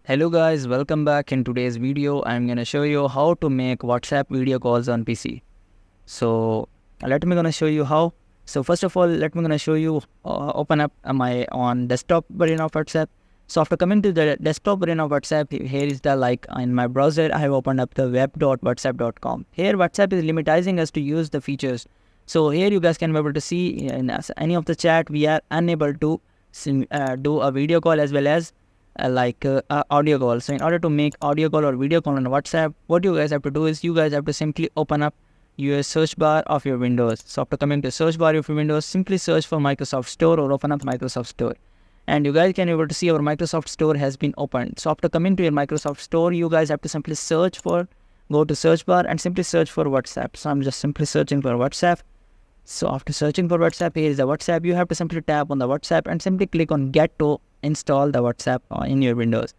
Hello guys, welcome back. In today's video I'm gonna show you how to make WhatsApp video calls on PC. So let me gonna show you how. So first of all, let me gonna show you open up my on desktop version of WhatsApp. So after coming to the desktop version of WhatsApp, here is the in my browser I have opened up the web.whatsapp.com. Here WhatsApp is limitizing us to use the features. So here you guys can be able to see in any of the chat we are unable to do a video call as well as audio call. So in order to make audio call or video call on WhatsApp, what you guys have to do is you guys have to simply open up your search bar of your Windows. So after coming to search bar of your Windows, simply search for Microsoft Store or open up Microsoft Store. And you guys can be able to see our Microsoft Store has been opened. So after coming to your Microsoft Store, you guys have to simply go to search bar and simply search for WhatsApp. So I'm just simply searching for WhatsApp. So after searching for WhatsApp, here is the WhatsApp. You have to simply tap on the WhatsApp and simply click on get to install the WhatsApp in your Windows.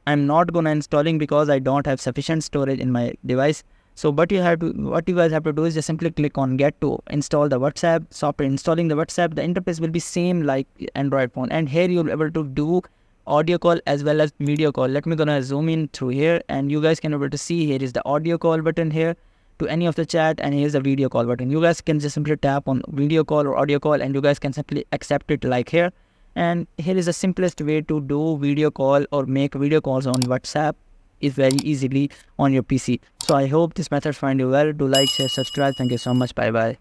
I'm not gonna installing because I don't have sufficient storage in my device. So what you guys have to do is just simply click on get to install the WhatsApp. So after installing the WhatsApp, the interface will be same like Android phone, and here you'll be able to do audio call as well as video call. Let me gonna zoom in through here and you guys can be able to see here is the audio call button here to any of the chat, and here's the video call button. You guys can just simply tap on video call or audio call and you guys can simply accept it like here. And here is the simplest way to do video call or make video calls on WhatsApp is very easily on your PC. So I hope this method find you well. Do like, share, subscribe. Thank you so much. Bye bye.